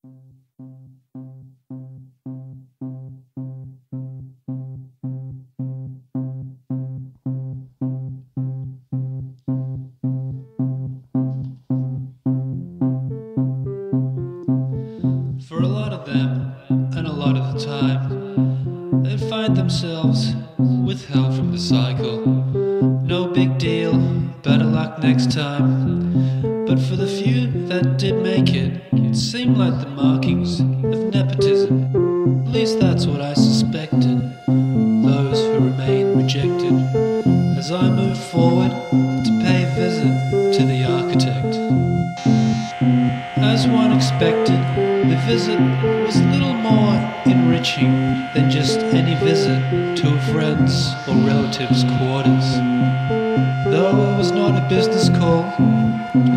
For a lot of them, and a lot of the time, they find themselves withheld from the cycle. No big deal, better luck next time. But for the few that did make it, it seemed like the markings of nepotism. At least that's what I suspected. Those who remain rejected. As I moved forward to pay a visit to the architect. As one expected, the visit was little more enriching than just any visit to a friend's or relative's quarters. Though it was not a business call,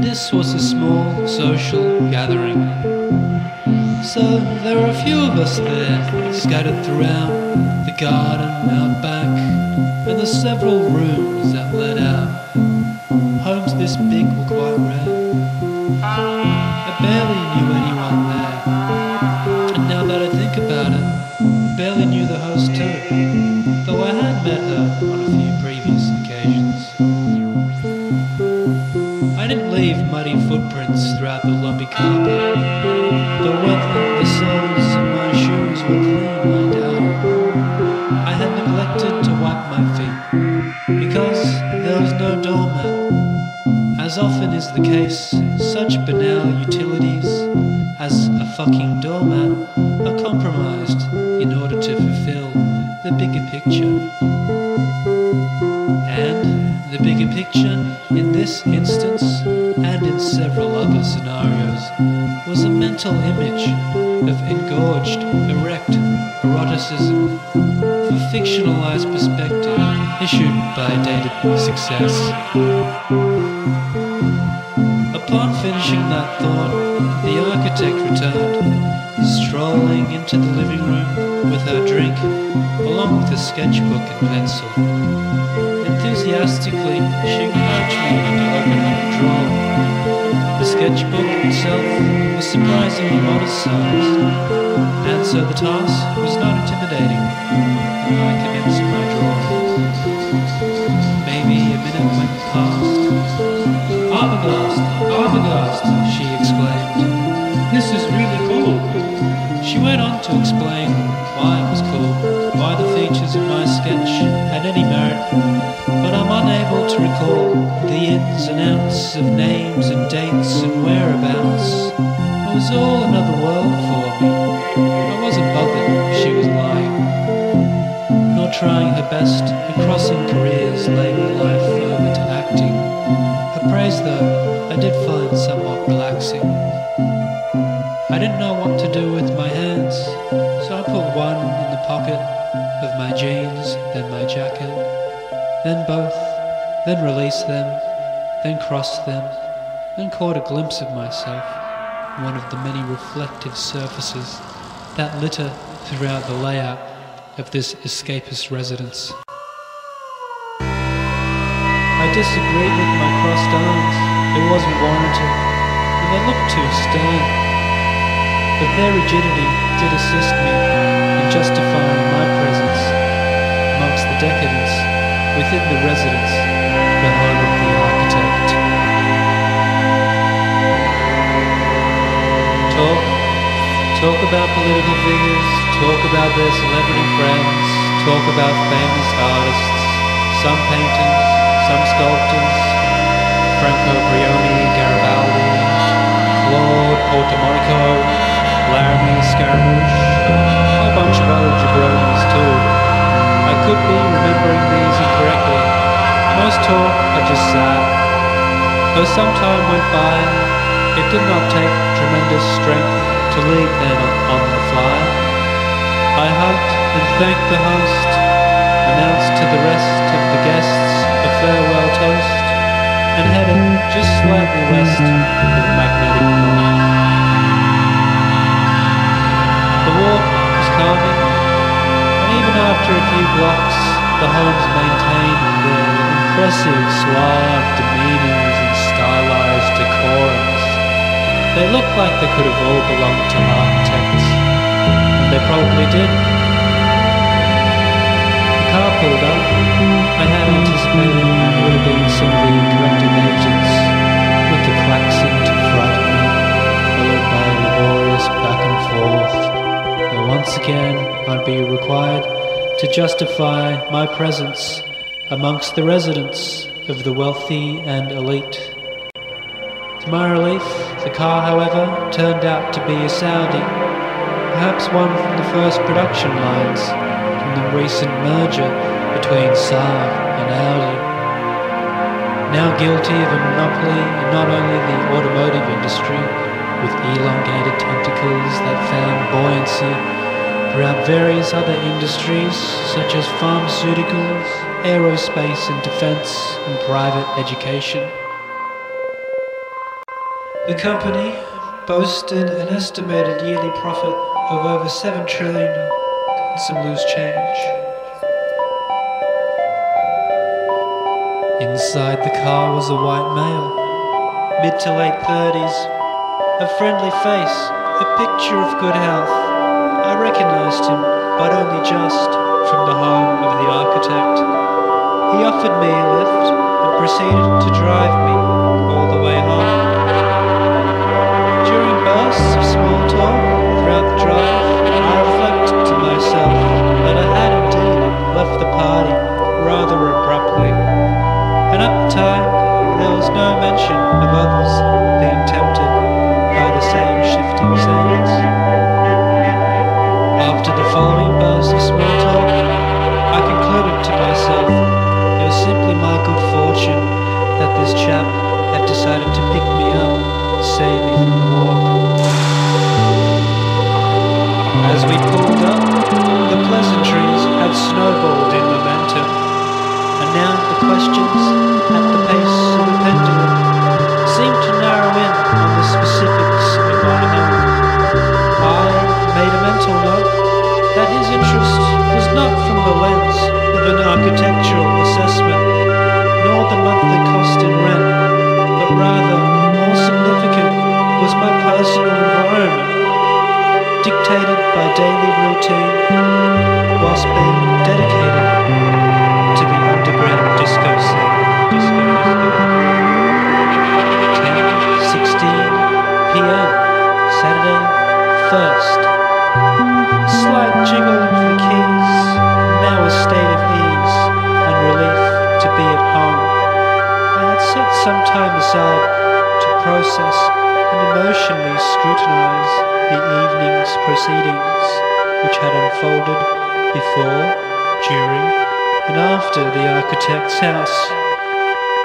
this was a small social gathering. So there were a few of us there, scattered throughout the garden out back, and the several rooms that led out. Homes this big were quite rare. I barely knew anyone there, and now that I think about it, barely knew the host too, though I had met her on a few previous occasions. I didn't leave muddy footprints throughout the lumpy carpet, but whether the soles of my shoes were clean I doubt. I had neglected to wipe my feet, because there was no doormat. As often is the case, such banal utilities as a fucking doormat are compromised in order to fulfill the bigger picture. And the bigger picture, in this instance, and in several other scenarios, was a mental image of engorged, erect eroticism for fictionalized perspective issued by dated success. Upon finishing that thought, the architect returned, strolling into the living room with her drink, along with a sketchbook and pencil. Enthusiastically, she encouraged me to open up a drawer. The sketchbook itself was surprisingly modest sized, and so the task was not intimidating. I commenced my drawing. Maybe a minute went past. Avant-garde, she exclaimed. This is really cool. She went on to explain why it was cool, why the features of my sketch had any merit, but I'm unable to recall the ins and outs of names and dates and whereabouts. It was all another world for me. I wasn't bothered she was lying, nor trying her best at crossing careers labelled life over to acting. Her praise, though, I did find somewhat relaxing. I didn't know what to do with my hands, so I put one in the pocket of my jeans, then my jacket, then both, then released them, then crossed them, then caught a glimpse of myself, one of the many reflective surfaces that litter throughout the layout of this escapist residence. I disagreed with my crossed arms. It wasn't warranted, and they looked too stern. But their rigidity did assist me in justifying my presence amongst the decadence within the residence, the home of the architect. Talk about political figures, talk about their celebrity friends, talk about famous artists, some painters, some sculptors, Franco Brioni, Garibaldi, Claude Portamonico, Laramie Scaramouche, a bunch of other jabronis too. I could be remembering these incorrectly. Most talk are just sad. Though some time went by, it did not take tremendous strength to leave them on the fly. I hugged and thanked the host, announced to the rest of the guests a farewell toast, and headed just slightly west of the magnetic north. The walk was calming, and even after a few blocks, the homes maintained their impressive suave demeanors and stylized decorums. They looked like they could have all belonged to architects, and they probably did. The car pulled up. I had anticipated it would have been some of the corrective agents with the klaxon to frighten me, followed by a laborious back and forth. But once again, I'd be required to justify my presence amongst the residents of the wealthy and elite. To my relief, the car, however, turned out to be a Saudi, perhaps one from the first production lines from the recent merger between Saab and Audi. Now guilty of a monopoly in not only the automotive industry, with elongated tentacles that found buoyancy throughout various other industries such as pharmaceuticals, aerospace and defence, and private education. The company boasted an estimated yearly profit of over 7 trillion and some loose change. Inside the car was a white male, mid to late 30s, a friendly face, a picture of good health. I recognised him, but only just, from the home of the architect. He offered me a lift and proceeded to drive me all the way home. During bursts of small talk throughout the drive, I reflected to myself that I had indeed left the party rather abruptly, and at the time there was no mention of others being tempted by the same shifting sands. After the following burst of small talk, I concluded to myself it was simply my good fortune that this chap had decided to pick me up and save me from the walk. As we pulled up, the pleasantries had snowballed in momentum, and now the questions, at the pace of a pendulum, seemed to narrow in on the specifics of my home. I made a mental note that his interest was not from the lens of an architectural assessment, nor the monthly cost in rent, but rather, more significant, was my personal environment, dictated by daily routine, whilst being dedicated to the underground disco scene. 10:16 p.m. Saturday 1st. Slight jiggle of the keys, now a state of ease and relief to be at home. I had set some time aside to process and emotionally scrutinise the evening's proceedings which had unfolded before, during, and after the architect's house.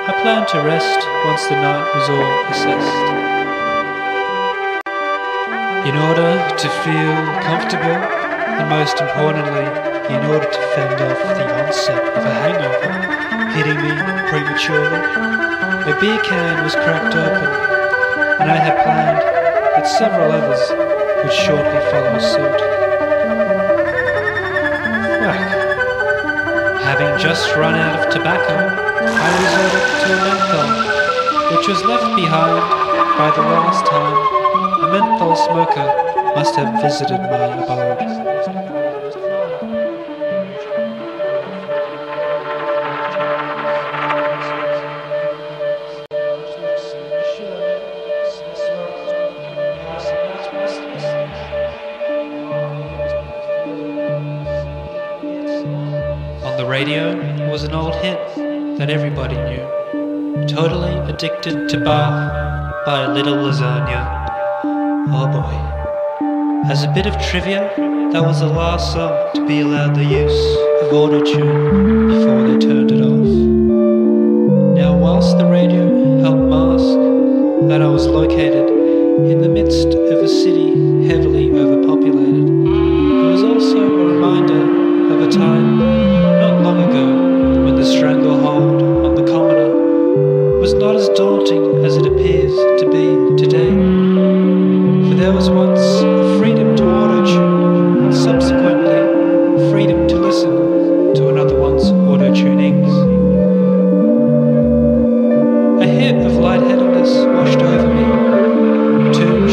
I planned to rest once the night was all assessed. In order to feel comfortable, and most importantly, in order to fend off the onset of a hangover hitting me prematurely, a beer can was cracked open, and I had planned that several others would shortly follow suit. Whack. Having just run out of tobacco, I resorted to a menthol, which was left behind by the last time a menthol smoker must have visited my abode. On the radio was an old hit that everybody knew. Totally Addicted to Bach by Little Lasagna. Oh boy. As a bit of trivia, that was the last song to be allowed the use of auto-tune before they turned it off. Now, whilst the radio helped mask that I was located in the midst of a city heavily overpopulated, it was also a reminder of a time not long ago when the stranglehold on the commoner was not as daunting as it appears to be today. For there was once a freedom to auto-tune and subsequently freedom to listen to another one's auto-tunings. A hit of lightheadedness washed over me. 2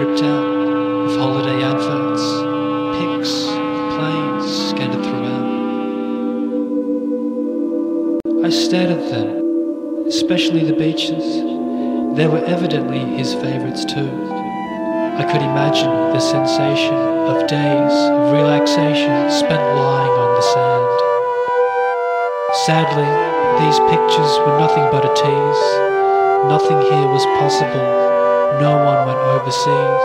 ripped out, with holiday adverts, pics, planes scattered throughout. I stared at them, especially the beaches. They were evidently his favourites too. I could imagine the sensation of days of relaxation spent lying on the sand. Sadly, these pictures were nothing but a tease. Nothing here was possible. No one went overseas.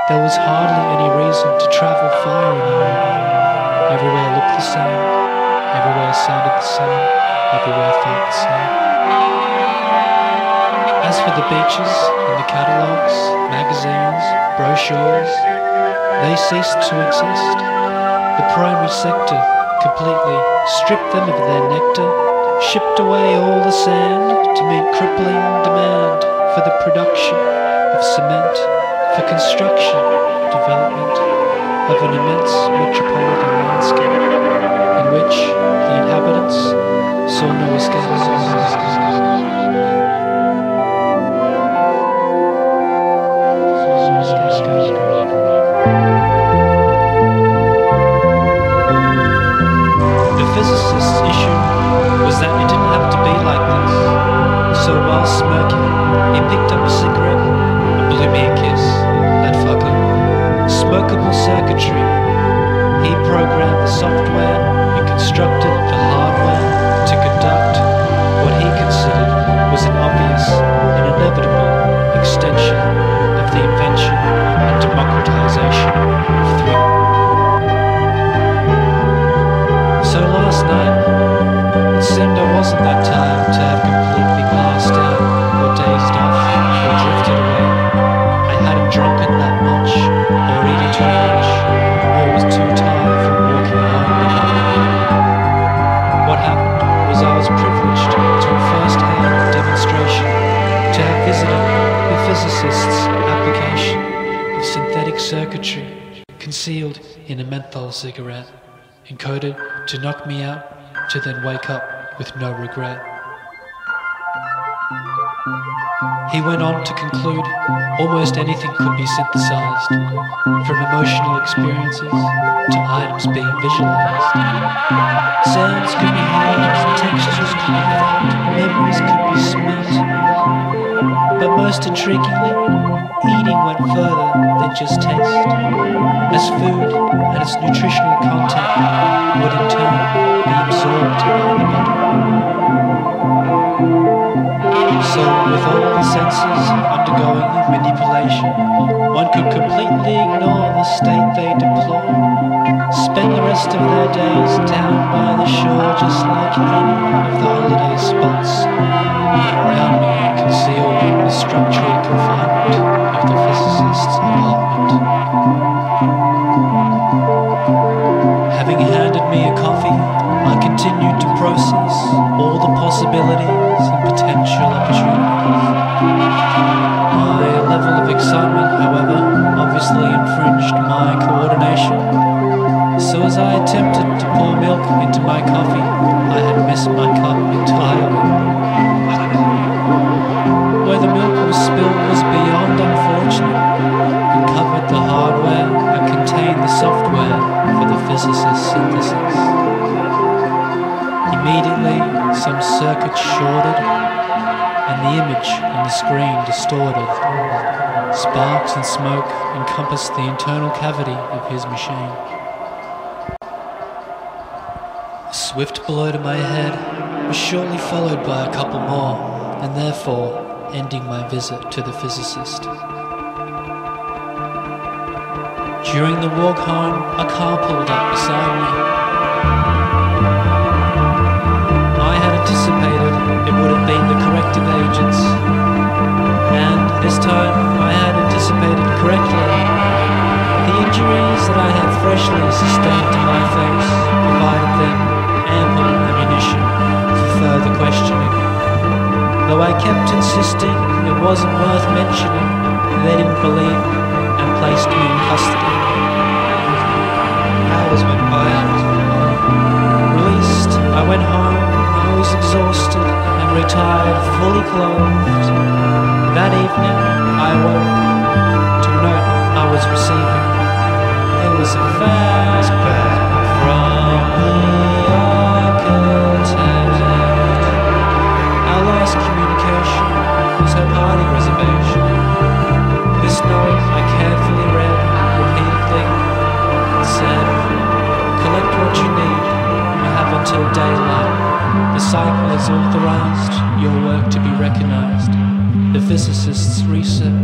There was hardly any reason to travel far anymore. Everywhere looked the same. Everywhere sounded the same. Everywhere felt the same. As for the beaches and the catalogues, magazines, brochures, they ceased to exist. The primary sector completely stripped them of their nectar, shipped away all the sand to meet crippling demand for the production of cement, for construction, development of an immense metropolitan landscape in which the inhabitants saw no escape. The physicist's issue was that it didn't have to be like this. So while smirking, he picked up a cigarette and blew me a kiss. That fucker. Smokable circuitry. He programmed the software and constructed the hardware to conduct what he considered was an obvious and inevitable extension of the invention and democratization of three. So last night, it seemed I wasn't that tired to have completely passed out or dazed off or drifted away. I hadn't drunken that much or eaten too much or was too tired from walking home. What happened was I was privileged to a first-hand demonstration to have visited the physicist's application of synthetic circuitry concealed in a menthol cigarette, encoded to knock me out to then wake up with no regret. He went on to conclude almost anything could be synthesized, from emotional experiences to items being visualized. Sounds could be heard, textures could be felt, memories could be smelt. But most intriguingly, eating went further than just taste, as food and its nutritional content would in turn be absorbed by the body. So, with all the senses undergoing manipulation, one could completely ignore the state they deplore, spend the rest of their days down by the shore just like any of the holiday spots, and around me concealed in the structural confinement of the physicist's apartment. Having handed me a coffee, I continued to process all the possibilities and potential opportunities. My level of excitement, however, obviously infringed my coordination. So as I attempted to pour milk into my coffee, I had missed my cup entirely. Where the milk was spilled was beyond unfortunate. It covered the hardware and contained the software for the physicist's synthesis. Immediately, some circuits shorted, and the image on the screen distorted. Sparks and smoke encompassed the internal cavity of his machine. A swift blow to my head was shortly followed by a couple more, and therefore ending my visit to the physicist. During the walk home, a car pulled up beside me. I had anticipated it would have been the corrective agents, and this time I had anticipated correctly. The injuries that I had freshly sustained to my face provided them ample ammunition for further questioning. Though I kept insisting it wasn't worth mentioning, they didn't believe and placed me in custody. Hours went by. Released, I went home. I was exhausted and retired fully clothed. That evening, I woke to has authorized your work to be recognized. The Physicist's research